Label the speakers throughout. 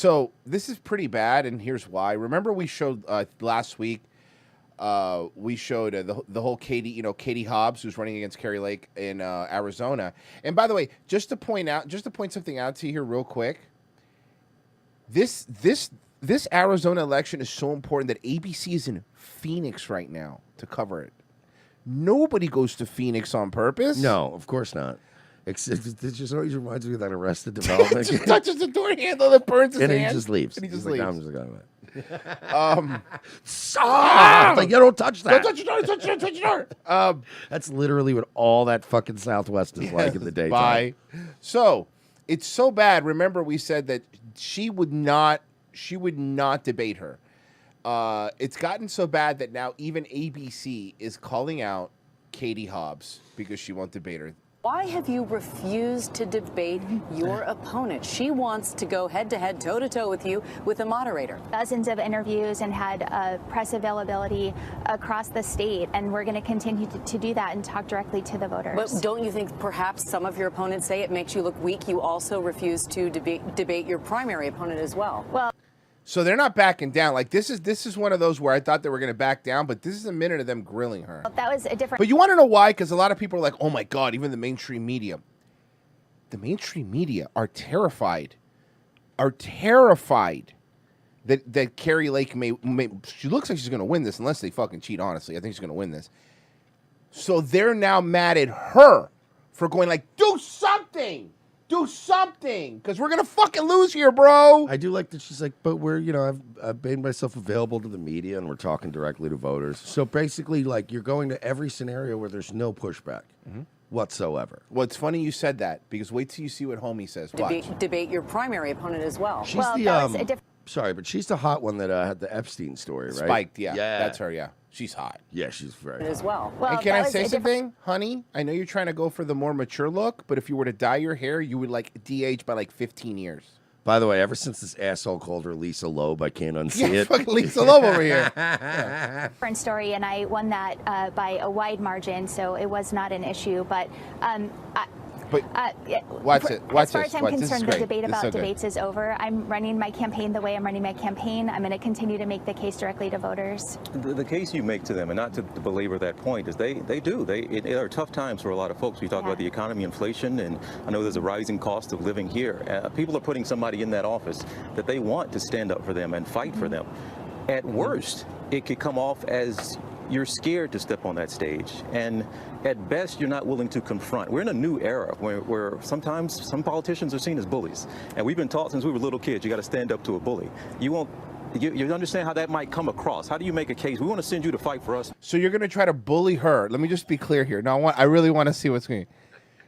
Speaker 1: So this is pretty bad, and here's why. Remember, we showed last week. We showed the whole Katie Hobbs, who's running against Kari Lake in Arizona. And by the way, just to point something out to you here real quick. This Arizona election is so important that ABC is in Phoenix right now to cover it. Nobody goes to Phoenix on purpose.
Speaker 2: No, of course not. It just always reminds me of that Arrested Development.
Speaker 1: Just touches the door handle that burns his
Speaker 2: and
Speaker 1: hand.
Speaker 2: he just leaves.
Speaker 1: And he just
Speaker 2: He's
Speaker 1: leaves.
Speaker 2: Like, I'm just going
Speaker 1: Like,
Speaker 2: you don't touch that.
Speaker 1: Don't touch your door. Touch your door.
Speaker 2: That's literally what all that fucking Southwest is like in the daytime.
Speaker 1: Bye. So it's so bad. Remember, we said that she would not debate her. It's gotten so bad that now even ABC is calling out Katie Hobbs because she won't debate her.
Speaker 3: Why have you refused to debate your opponent? She wants to go head-to-head, toe-to-toe with you with a moderator.
Speaker 4: Dozens of interviews and had press availability across the state, and we're going to continue to do that and talk directly to the voters.
Speaker 3: But don't you think perhaps some of your opponents say it makes you look weak? You also refuse to debate your primary opponent as well.
Speaker 4: Well,
Speaker 1: so they're not backing down. Like this is one of those where I thought they were going to back down, but this is a minute of them grilling her.
Speaker 4: that was a different.
Speaker 1: But you want to know why? Because a lot of people are like, "Oh my God!" Even the mainstream media. The mainstream media are terrified. That Kari Lake may. She looks like she's going to win this, unless they fucking cheat. Honestly, I think she's going to win this. So they're now mad at her for going like, "Do something." Do something, because we're gonna fucking lose here, bro.
Speaker 2: I do like that she's like, but I've made myself available to the media, and we're talking directly to voters. So basically, like, you're going to every scenario where there's no pushback whatsoever.
Speaker 1: Well, it's funny you said that, because wait till you see what Homie says. Watch.
Speaker 3: Debate your primary opponent as well.
Speaker 2: She's sorry, but she's the hot one that had the Epstein story, right?
Speaker 1: Spiked, yeah. That's her, yeah. She's hot.
Speaker 2: Yeah, she's very
Speaker 3: as
Speaker 2: hot.
Speaker 3: well.
Speaker 1: And can I say something, honey? I know you're trying to go for the more mature look, but if you were to dye your hair, you would like de-age by like 15 years.
Speaker 2: By the way, ever since this asshole called her Lisa Loeb, I can't unsee it.
Speaker 1: Fucking Lisa Loeb over here.
Speaker 4: Different story, and I won that by a wide margin, so it was not an issue. But
Speaker 1: watch it. Watch
Speaker 4: as far
Speaker 1: this.
Speaker 4: as I'm
Speaker 1: Watch.
Speaker 4: concerned, the debate about
Speaker 1: so
Speaker 4: debates is over. I'm running my campaign the way I'm running my campaign. I'm going to continue to make the case directly to voters.
Speaker 5: The case you make to them, and not to belabor that point, is they are tough times for a lot of folks. We talk about the economy, inflation, and I know there's a rising cost of living here. People are putting somebody in that office that they want to stand up for them and fight for them. At worst, it could come off as you're scared to step on that stage, and at best you're not willing to confront. We're in a new era where sometimes some politicians are seen as bullies, and we've been taught since we were little kids, you got to stand up to a bully. You understand how that might come across. How do you make a case? We want to send you to fight for us.
Speaker 1: So you're going to try to bully her. Let me just be clear here. Now, I really want to see what's going on.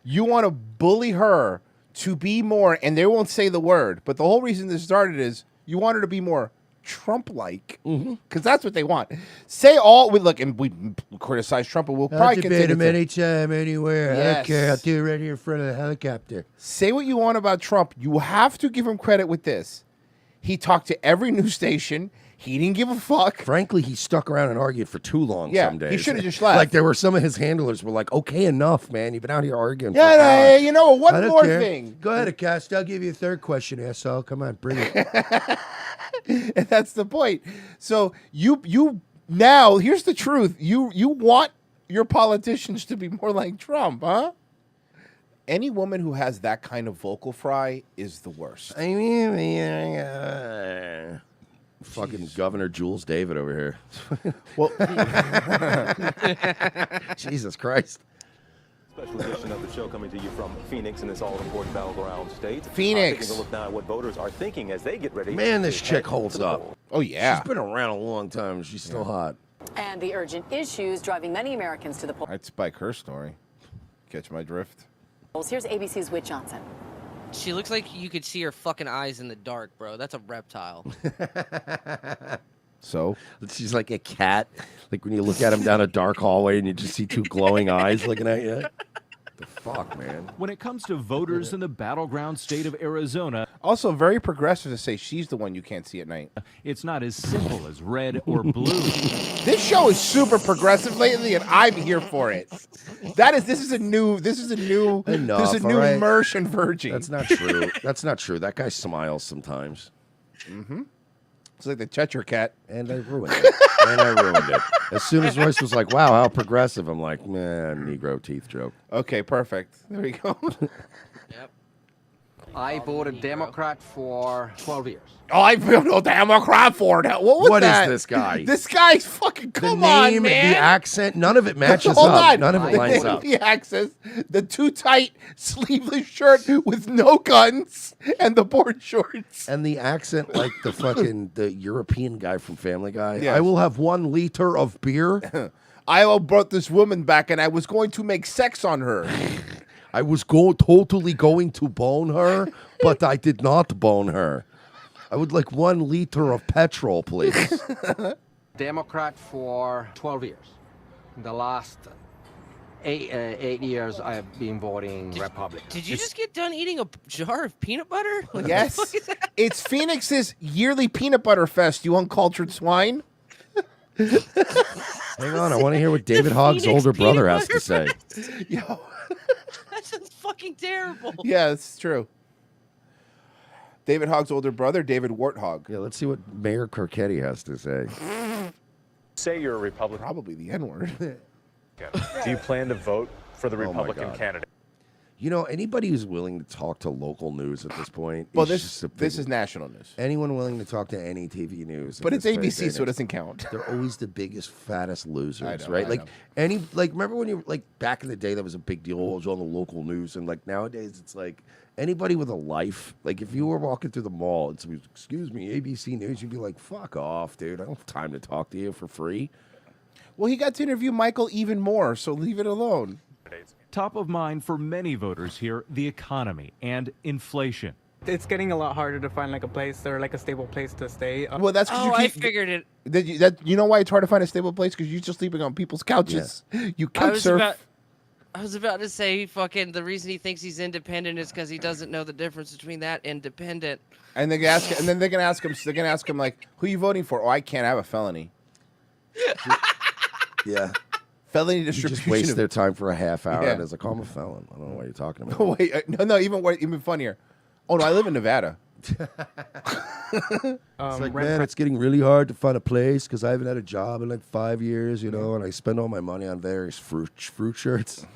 Speaker 1: You want to bully her to be more, and they won't say the word, but the whole reason this started is you want her to be more Trump-like, because that's what they want. Say all look, and we criticize Trump, but we'll probably
Speaker 2: debate him anytime, anywhere. I don't care. I'll do it right here in front of the helicopter.
Speaker 1: Say what you want about Trump. You have to give him credit with this. He talked to every news station. He didn't give a fuck.
Speaker 2: Frankly, he stuck around and argued for too long some days.
Speaker 1: He should have just left.
Speaker 2: Like, there were some of his handlers were like, okay, enough, man. You've been out here arguing
Speaker 1: Yeah,
Speaker 2: for hours.
Speaker 1: you know, one more thing.
Speaker 2: Go ahead, Acosta. I'll give you a third question, asshole. Come on, bring it.
Speaker 1: And that's the point. So you now, here's the truth. You want your politicians to be more like Trump, huh? Any woman who has that kind of vocal fry is the worst.
Speaker 2: I mean, fucking Governor Jules David over here.
Speaker 1: Well,
Speaker 2: Jesus Christ.
Speaker 5: Special edition of the show coming to you from Phoenix in this all-important battleground state.
Speaker 1: Phoenix.
Speaker 5: Taking a look now at what voters are thinking as they get ready.
Speaker 2: Man, this
Speaker 5: to
Speaker 2: chick
Speaker 5: head
Speaker 2: holds
Speaker 5: to the
Speaker 2: up.
Speaker 5: polls.
Speaker 1: Oh, yeah.
Speaker 2: She's been around a long time. She's still hot.
Speaker 3: And the urgent issues driving many Americans to the polls.
Speaker 1: I'd spike her story. Catch my drift.
Speaker 3: Here's ABC's Whit Johnson.
Speaker 6: She looks like you could see her fucking eyes in the dark, bro. That's a reptile.
Speaker 1: So?
Speaker 2: She's like a cat. Like when you look at him down a dark hallway and you just see two glowing eyes looking at you. The fuck, man.
Speaker 7: When it comes to voters in the battleground state of Arizona,
Speaker 1: Also, very progressive to say she's the one you can't see at night.
Speaker 7: it's not as simple as red or blue.
Speaker 1: This show is super progressive lately, and I'm here for it. This is a new
Speaker 2: Enough,
Speaker 1: immersion virgin.
Speaker 2: That's not true. That's not true. That guy smiles sometimes.
Speaker 1: It's like the Cheshire Cat.
Speaker 2: And I ruined it. As soon as Royce was like, wow, how progressive, I'm like, man, Negro teeth joke.
Speaker 1: Okay, perfect. There we go.
Speaker 6: Yep.
Speaker 8: I voted Democrat for 12 years.
Speaker 1: Oh, I feel no Democrat for that. What was
Speaker 2: What is
Speaker 1: that?
Speaker 2: this guy?
Speaker 1: This guy's fucking,
Speaker 2: The
Speaker 1: come
Speaker 2: name,
Speaker 1: on, man.
Speaker 2: the accent, none of it matches
Speaker 1: Hold
Speaker 2: up.
Speaker 1: on.
Speaker 2: None of it
Speaker 1: The
Speaker 2: lines
Speaker 1: name,
Speaker 2: up.
Speaker 1: The access, the too tight sleeveless shirt with no guns, and the board shorts.
Speaker 2: And the accent like the European guy from Family Guy.
Speaker 1: Yes.
Speaker 2: I will have 1 liter of beer.
Speaker 1: I brought this woman back, and I was going to make sex on her.
Speaker 2: I was totally going to bone her, but I did not bone her. I would like 1 liter of petrol, please.
Speaker 8: Democrat for 12 years. The last 8 years, I have been voting Republican.
Speaker 6: Did you just get done eating a jar of peanut butter? Like,
Speaker 1: Yes.
Speaker 6: what the fuck is that?
Speaker 1: It's Phoenix's yearly peanut butter fest, you uncultured swine.
Speaker 2: Hang on, I want to hear what David Hogg's
Speaker 6: Phoenix
Speaker 2: older brother
Speaker 6: peanut
Speaker 2: has to say.
Speaker 6: butter
Speaker 1: Yo.
Speaker 6: That sounds fucking terrible.
Speaker 1: Yeah, it's true. David Hogg's older brother, David Warthog.
Speaker 2: Yeah, let's see what Mayor Carcetti has to say.
Speaker 9: Say you're a Republican.
Speaker 1: Probably the N-word.
Speaker 9: Do you plan to vote for the
Speaker 2: Oh my
Speaker 9: Republican
Speaker 2: God.
Speaker 9: candidate?
Speaker 2: You know, anybody who's willing to talk to local news at this point.
Speaker 1: Well,
Speaker 2: is just a
Speaker 1: this
Speaker 2: big-
Speaker 1: is national news.
Speaker 2: anyone willing to talk to any TV news.
Speaker 1: But
Speaker 2: at
Speaker 1: it's
Speaker 2: this
Speaker 1: ABC,
Speaker 2: day and
Speaker 1: so it
Speaker 2: age,
Speaker 1: doesn't count.
Speaker 2: They're always the biggest, fattest losers,
Speaker 1: know,
Speaker 2: right?
Speaker 1: I
Speaker 2: Like
Speaker 1: know.
Speaker 2: remember when you back in the day that was a big deal. It was on the local news, and like nowadays it's like anybody with a life. Like if you were walking through the mall and somebody was, excuse me, ABC News, you'd be like, fuck off, dude. I don't have time to talk to you for free.
Speaker 1: Well, he got to interview Michael even more, so leave it alone.
Speaker 7: Top of mind for many voters here, the economy and inflation.
Speaker 10: It's getting a lot harder to find like a place or like a stable place to stay.
Speaker 1: Well, that's because
Speaker 6: Oh,
Speaker 1: you
Speaker 6: I
Speaker 1: keep.
Speaker 6: figured it.
Speaker 1: You know why it's hard to find a stable place? Because you're just sleeping on people's couches. You couch surf.
Speaker 6: I was about to say, fucking, the reason he thinks he's independent is because he doesn't know the difference between that and dependent.
Speaker 1: And they ask, and then they're gonna ask him. They're gonna ask him like, "Who are you voting for?" Oh, I can't have a felony.
Speaker 2: Yeah.
Speaker 1: Felony
Speaker 2: You
Speaker 1: distribution.
Speaker 2: just waste their time for a half hour,
Speaker 1: Yeah.
Speaker 2: and it's like, I'm a felon. I don't know what you're talking about.
Speaker 1: Oh, wait, no, even funnier. Oh no, I live in Nevada.
Speaker 2: It's like, man, it's getting really hard to find a place because I haven't had a job in like 5 years, you know, and I spend all my money on various fruit shirts.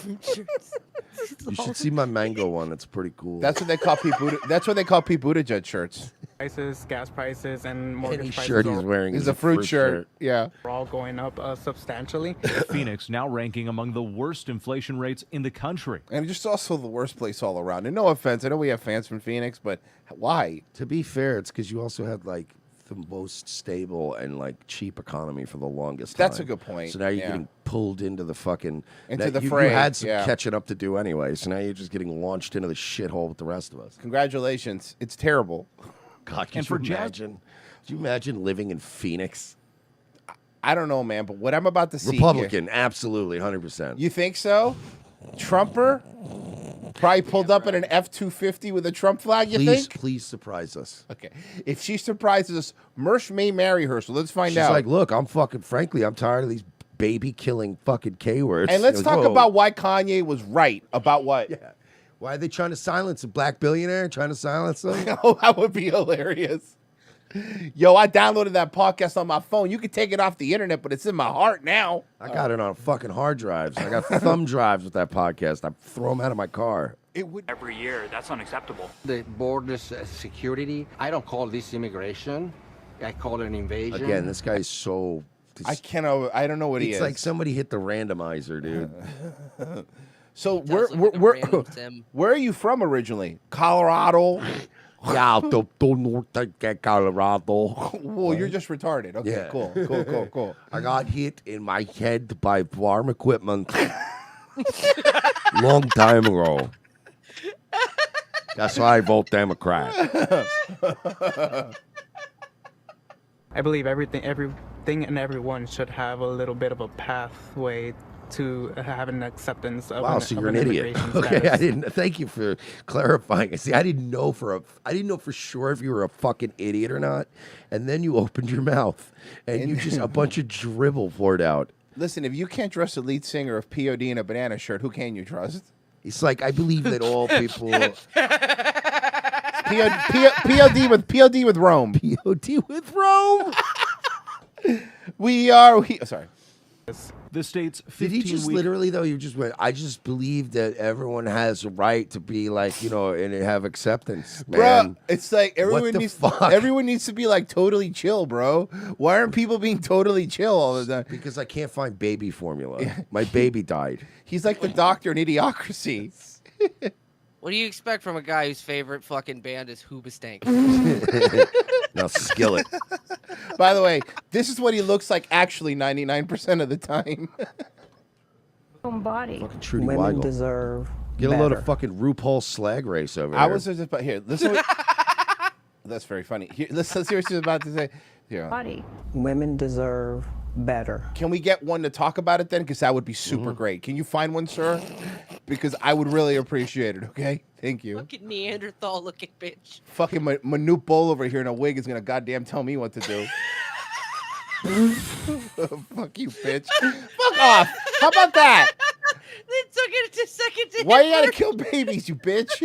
Speaker 2: You should see my mango one. It's pretty cool.
Speaker 1: That's what they call Pete Buttigieg shirts.
Speaker 10: Prices, gas prices, and mortgage
Speaker 2: Any
Speaker 10: prices
Speaker 2: shirt he's wearing
Speaker 1: Is
Speaker 2: is
Speaker 1: a fruit shirt. Yeah.
Speaker 10: are all going up substantially.
Speaker 7: Phoenix now ranking among the worst inflation rates in the country.
Speaker 1: And just also the worst place all around. And no offense, I know we have fans from Phoenix, but why?
Speaker 2: To be fair, it's because you also had like the most stable and like cheap economy for the longest time.
Speaker 1: That's a good point,
Speaker 2: So now you're
Speaker 1: yeah.
Speaker 2: getting pulled into the fucking
Speaker 1: Into the
Speaker 2: you
Speaker 1: fray,
Speaker 2: had some
Speaker 1: yeah.
Speaker 2: catching up to do anyway. So now you're just getting launched into the shithole with the rest of us.
Speaker 1: Congratulations. It's terrible.
Speaker 2: God, can
Speaker 7: And
Speaker 2: you
Speaker 7: for Jazz-
Speaker 2: imagine? Do you imagine living in Phoenix?
Speaker 1: I don't know, man, but what I'm about to see
Speaker 2: Republican, absolutely, 100%.
Speaker 1: You think so? Trumper? Probably pulled up in an F-250 with a Trump flag, you think?
Speaker 2: Please surprise us.
Speaker 1: Okay. If she surprises us, Mersh may marry her, so let's find
Speaker 2: She's
Speaker 1: out.
Speaker 2: like, look, frankly, I'm tired of these baby-killing fucking K-words.
Speaker 1: And let's
Speaker 2: Like,
Speaker 1: talk
Speaker 2: whoa.
Speaker 1: about why Kanye was right. About what?
Speaker 2: Yeah. Why are they trying to silence a black billionaire? Trying to silence him?
Speaker 1: Oh, that would be hilarious. Yo, I downloaded that podcast on my phone. You can take it off the internet, but it's in my heart now.
Speaker 2: I got it on fucking hard drives. I got thumb drives with that podcast. I throw them out of my car.
Speaker 1: It would
Speaker 11: every year. That's unacceptable.
Speaker 8: The border security, I don't call this immigration. I call it an invasion.
Speaker 2: Again, this guy is so...
Speaker 1: I don't know what he
Speaker 2: It's
Speaker 1: is.
Speaker 2: like somebody hit the randomizer, dude.
Speaker 1: So
Speaker 6: Sounds like a random sim.
Speaker 1: where are you from originally? Colorado?
Speaker 2: Yeah, Colorado.
Speaker 1: Well, you're just retarded. Okay,
Speaker 2: Yeah.
Speaker 1: cool.
Speaker 2: I got hit in my head by farm equipment long time ago. That's why I vote Democrat.
Speaker 10: I believe everything and everyone should have a little bit of a pathway to have an acceptance of
Speaker 2: Wow, so you're an idiot.
Speaker 10: immigration
Speaker 2: Okay,
Speaker 10: status.
Speaker 2: I didn't. Thank you for clarifying. See, I didn't know for sure if you were a fucking idiot or not. And then you opened your mouth and you just a bunch of dribble poured out.
Speaker 1: Listen, if you can't trust the lead singer of POD in a banana shirt, who can you trust?
Speaker 2: It's like I believe that all people.
Speaker 1: POD with Rome.
Speaker 2: POD with Rome.
Speaker 1: Sorry.
Speaker 7: The state's
Speaker 2: Did he just
Speaker 7: 15-week
Speaker 2: literally though? You just went. I just believe that everyone has a right to be like and have acceptance, man.
Speaker 1: Bro, it's like
Speaker 2: fuck?
Speaker 1: everyone needs to be like totally chill, bro. Why aren't people being totally chill all the time?
Speaker 2: Because I can't find baby formula. My baby died.
Speaker 1: He's like the doctor in Idiocracy.
Speaker 6: What do you expect from a guy whose favorite fucking band is Hoobastank?
Speaker 2: Now Skillet.
Speaker 1: By the way, this is what he looks like actually 99% of the time.
Speaker 11: Body.
Speaker 2: Fucking Trudy
Speaker 11: Women
Speaker 2: Weigel.
Speaker 11: deserve
Speaker 2: Get a load
Speaker 11: better.
Speaker 2: of fucking RuPaul slag race over
Speaker 1: I
Speaker 2: there.
Speaker 1: was just about here. Listen. That's very funny. Here, let's see what she's about to say. Here.
Speaker 11: Body. Women deserve better.
Speaker 1: Can we get one to talk about it then? Because that would be super great. Can you find one, sir? Because I would really appreciate it. Okay, thank you.
Speaker 6: Fucking Neanderthal looking bitch.
Speaker 1: Fucking Manute Bull over here in a wig is gonna goddamn tell me what to do. Fuck you, bitch. Fuck off. How about that?
Speaker 6: It took it a second to
Speaker 1: Why
Speaker 6: hit
Speaker 1: you gotta
Speaker 6: her.
Speaker 1: kill babies, you bitch?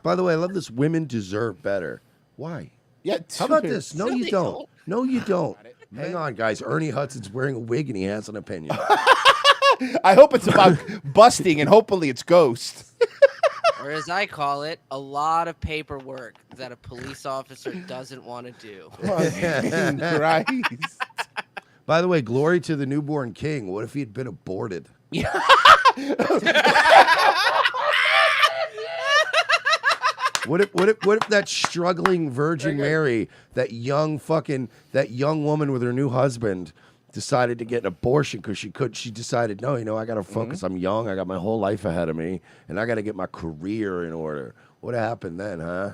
Speaker 2: By the way, I love this. Women deserve better. Why?
Speaker 1: Yeah.
Speaker 2: How about this? No,
Speaker 6: No,
Speaker 2: you
Speaker 6: they
Speaker 2: don't.
Speaker 6: don't.
Speaker 2: No, you don't. Hang on, guys. Ernie Hudson's wearing a wig and he has an opinion.
Speaker 1: I hope it's about busting and hopefully it's Ghost.
Speaker 6: Or as I call it, a lot of paperwork that a police officer doesn't want to do.
Speaker 1: Fucking Christ.
Speaker 2: By the way, glory to the newborn king. What if he had been aborted? What if that struggling Virgin Mary, that young woman with her new husband, decided to get an abortion because she decided, no, I got to focus. I'm young. I got my whole life ahead of me, and I got to get my career in order. What happened then, huh?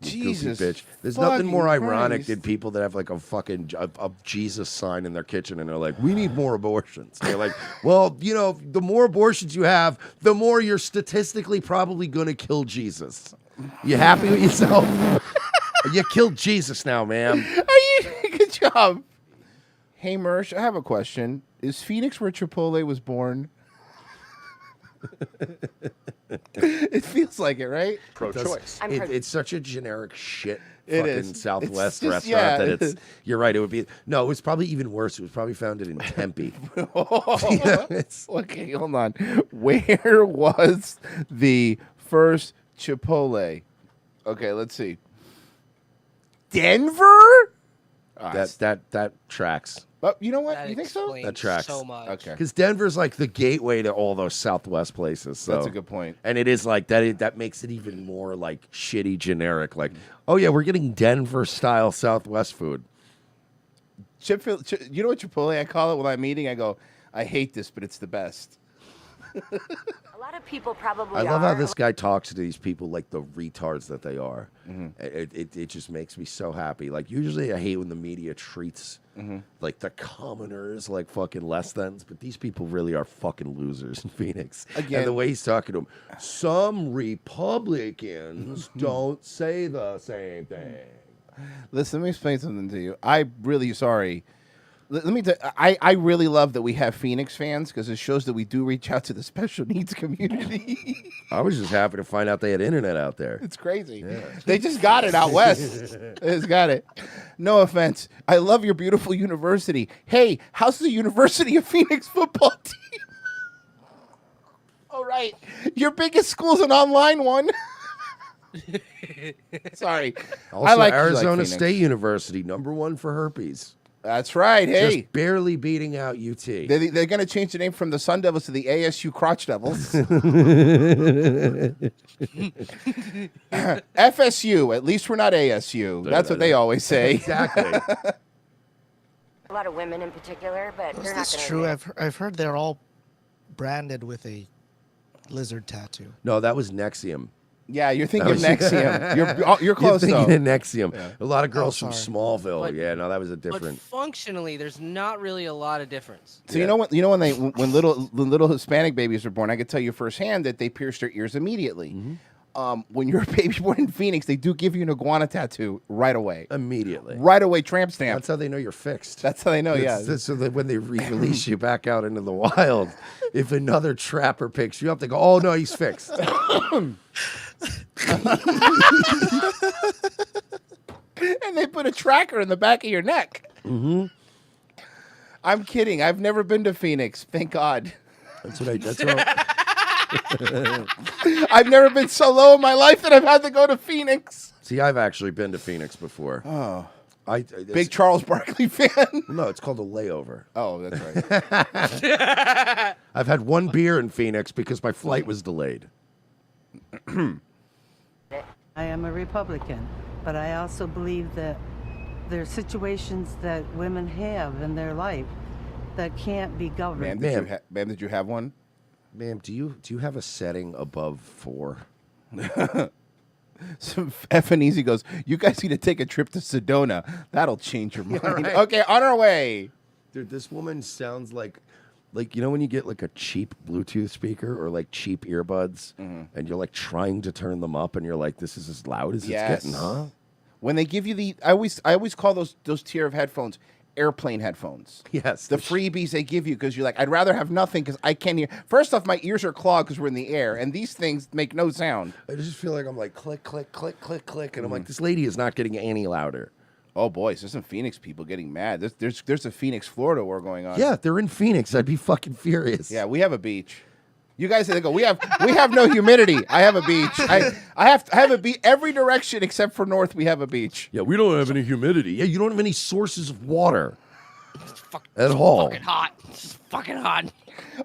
Speaker 2: You goofy
Speaker 1: Jesus
Speaker 2: bitch. There's nothing more
Speaker 1: fucking
Speaker 2: ironic
Speaker 1: Christ.
Speaker 2: than people that have like a fucking a Jesus sign in their kitchen and they're like, we need more abortions. They're like, well, the more abortions you have, the more you're statistically probably going to kill Jesus. You happy with yourself? You killed Jesus now, ma'am.
Speaker 1: Good job. Hey, Mersh, I have a question. Is Phoenix where Chipotle was born? It feels like it, right?
Speaker 9: Pro-choice.
Speaker 2: It's such a generic shit
Speaker 1: It
Speaker 2: fucking
Speaker 1: is.
Speaker 2: Southwest
Speaker 1: It's just-
Speaker 2: restaurant
Speaker 1: yeah.
Speaker 2: that you're right, it would be. No, it was probably even worse. It was probably founded in Tempe.
Speaker 1: Okay, hold on. Where was the first Chipotle? Okay, let's see. Denver?
Speaker 2: That tracks.
Speaker 1: Oh, you know what?
Speaker 6: That
Speaker 1: You think so?
Speaker 6: explains
Speaker 2: That tracks.
Speaker 6: so much.
Speaker 1: Okay.
Speaker 2: Because Denver's like the gateway to all those Southwest places. So.
Speaker 1: That's a good point.
Speaker 2: And it is like that. That makes it even more like shitty generic. Like, oh yeah, we're getting Denver style Southwest food.
Speaker 1: You know what Chipotle I call it when I'm eating? I go, I hate this, but it's the best.
Speaker 12: A lot of people probably
Speaker 2: I love how
Speaker 12: are.
Speaker 2: this guy talks to these people like the retards that they are. It just makes me so happy. Like usually I hate when the media treats like the commoners like fucking less thans, but these people really are fucking losers in Phoenix.
Speaker 1: Again.
Speaker 2: And the way he's talking to them, some Republicans don't say the same thing.
Speaker 1: Listen, let me explain something to you. I'm really sorry. Let me tell I really love that we have Phoenix fans because it shows that we do reach out to the special needs community.
Speaker 2: I was just happy to find out they had internet out there.
Speaker 1: It's crazy. They just got it out west. They just got it. No offense. I love your beautiful university. Hey, how's the University of Phoenix football team? All right. Your biggest school's an online one. Sorry.
Speaker 2: Also,
Speaker 1: I like
Speaker 2: Arizona
Speaker 1: Phoenix.
Speaker 2: State University, #1 for herpes.
Speaker 1: That's right. Hey.
Speaker 2: Just barely beating out UT.
Speaker 1: They're going to change the name from the Sun Devils to the ASU Crotch Devils. FSU. At least we're not ASU. That's what they always say.
Speaker 2: Exactly.
Speaker 12: A lot of women in particular, but they're not
Speaker 13: That's
Speaker 12: going
Speaker 13: true.
Speaker 12: to.
Speaker 13: I've heard they're all branded with a lizard tattoo.
Speaker 2: No, that was Nexium.
Speaker 1: Yeah, you're thinking Nexium. You're close,
Speaker 2: You're
Speaker 1: though.
Speaker 2: thinking Nexium.
Speaker 1: Yeah.
Speaker 2: A lot of girls from
Speaker 6: sorry.
Speaker 2: Smallville.
Speaker 6: But-
Speaker 2: Yeah, no, that was a
Speaker 6: But
Speaker 2: different.
Speaker 6: functionally, there's not really a lot of difference.
Speaker 1: So you know when little Hispanic babies are born, I could tell you firsthand that they pierce their ears immediately. when you're a baby born in Phoenix, they do give you an iguana tattoo right away.
Speaker 2: Immediately.
Speaker 1: Right away, tramp stamp.
Speaker 2: That's how they know you're fixed.
Speaker 1: That's how they know,
Speaker 2: So that when they release you back out into the wild, if another trapper picks you up, they go, oh, no, he's fixed.
Speaker 1: And they put a tracker in the back of your neck.
Speaker 2: Mm-hmm.
Speaker 1: I'm kidding. I've never been to Phoenix. Thank God.
Speaker 2: That's what
Speaker 1: I've never been so low in my life that I've had to go to Phoenix.
Speaker 2: See, I've actually been to Phoenix before.
Speaker 1: Oh.
Speaker 2: Big
Speaker 1: Charles Barkley fan?
Speaker 2: No, it's called a layover.
Speaker 1: Oh, that's right.
Speaker 2: I've had one beer in Phoenix because my flight was delayed.
Speaker 14: I am a Republican, but I also believe that there are situations that women have in their life that can't be governed.
Speaker 1: Ma'am, did you have one?
Speaker 2: Ma'am, do you have a setting above 4?
Speaker 1: So F and Easy goes, you guys need to take a trip to Sedona. That'll change your mind.
Speaker 2: right.
Speaker 1: Okay, on our way.
Speaker 2: Dude, this woman sounds like you know when you get like a cheap Bluetooth speaker or like cheap earbuds and you're like trying to turn them up and you're like, this is as loud as it's getting, huh?
Speaker 1: When they give you I always call those tier of headphones airplane headphones.
Speaker 2: Yes.
Speaker 1: The freebies they give you because you're like, I'd rather have nothing because I can't hear. First off, my ears are clogged because we're in the air, and these things make no sound.
Speaker 2: I just feel like I'm like click, click, click, click, click, and I'm like, this lady is not getting any louder.
Speaker 1: Oh boy, there's some Phoenix people getting mad. There's a Phoenix, Florida war going on.
Speaker 2: Yeah, they're in Phoenix. I'd be fucking furious.
Speaker 1: Yeah, we have a beach. You guys they go, we have no humidity. I have a beach. I have a beach every direction except for north. We have a beach.
Speaker 2: Yeah, we don't have any humidity. Yeah, you don't have any sources of water at all.
Speaker 6: Fucking hot. It's fucking hot.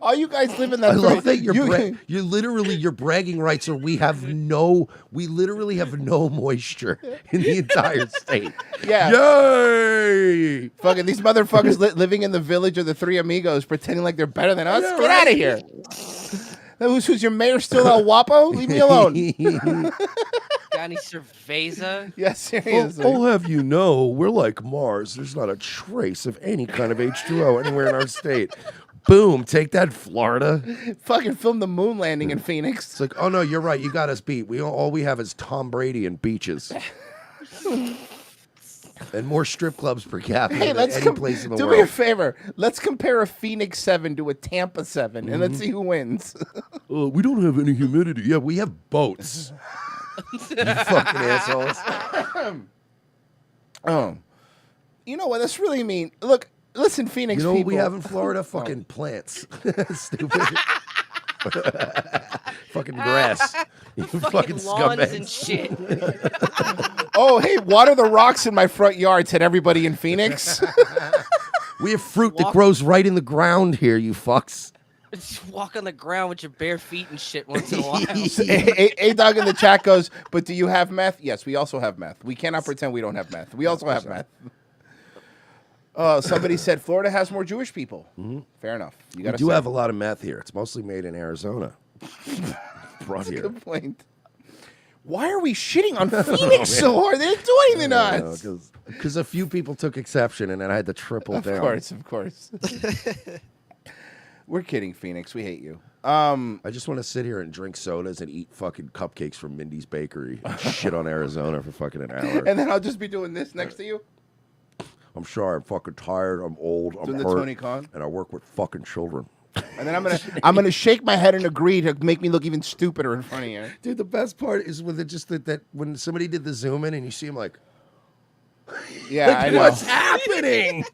Speaker 1: Oh, you guys live in that.
Speaker 2: I love that you're literally your bragging rights are we literally have no moisture in the entire state.
Speaker 1: Yeah.
Speaker 2: Yay!
Speaker 1: Fucking these motherfuckers living in the village of the Three Amigos, pretending like they're better than us.
Speaker 2: Yeah,
Speaker 1: Get
Speaker 2: right.
Speaker 1: out of here. Who's your mayor still El Guapo? Leave me alone.
Speaker 6: Got any cerveza?
Speaker 1: Yes, seriously.
Speaker 2: I'll have you know, we're like Mars. There's not a trace of any kind of H2O anywhere in our state. Boom, take that, Florida.
Speaker 1: Fucking film the moon landing in Phoenix.
Speaker 2: It's like, oh no, you're right. You got us beat. All we have is Tom Brady and beaches. And more strip clubs per capita
Speaker 1: Hey,
Speaker 2: than any place in the
Speaker 1: do
Speaker 2: world.
Speaker 1: me a favor. Let's compare a Phoenix 7 to a Tampa 7, and let's see who wins.
Speaker 2: We don't have any humidity. Yeah, we have boats. You fucking assholes.
Speaker 1: Oh, you know what? That's really mean. Look, listen, Phoenix.
Speaker 2: You know what
Speaker 1: people.
Speaker 2: we have in Florida? Fucking plants. Stupid. Fucking grass. You fucking
Speaker 6: lawns
Speaker 2: scumbags.
Speaker 6: and shit.
Speaker 1: Oh, hey, water the rocks in my front yard, said everybody in Phoenix.
Speaker 2: We have fruit that grows right in the ground here, you fucks.
Speaker 6: Just walk on the ground with your bare feet and shit once in a while.
Speaker 1: A-Dog in the chat goes, but do you have meth? Yes, we also have meth. We cannot pretend we don't have meth. We also have meth. Somebody said Florida has more Jewish people. Fair enough. You
Speaker 2: We
Speaker 1: gotta
Speaker 2: do
Speaker 1: say.
Speaker 2: have a lot of meth here. It's mostly made in Arizona. Brought
Speaker 1: That's a
Speaker 2: here.
Speaker 1: good point. Why are we shitting on Phoenix so hard? They didn't do anything to us.
Speaker 2: Because a few people took exception, and then I had to triple down.
Speaker 1: Of course. We're kidding, Phoenix. We hate you.
Speaker 2: I just want to sit here and drink sodas and eat fucking cupcakes from Mindy's Bakery and shit on Arizona for fucking an hour.
Speaker 1: And then I'll just be doing this next to you.
Speaker 2: I'm sorry, I'm fucking tired, I'm old, I'm
Speaker 1: Doing the
Speaker 2: hurt,
Speaker 1: Tony Khan?
Speaker 2: and I work with fucking children.
Speaker 1: And then I'm gonna shake my head and agree to make me look even stupider in front of you.
Speaker 2: Dude, the best part is with it just that when somebody did the zoom in and you see him like,
Speaker 1: Yeah,
Speaker 2: like,
Speaker 1: I know.
Speaker 2: what's happening?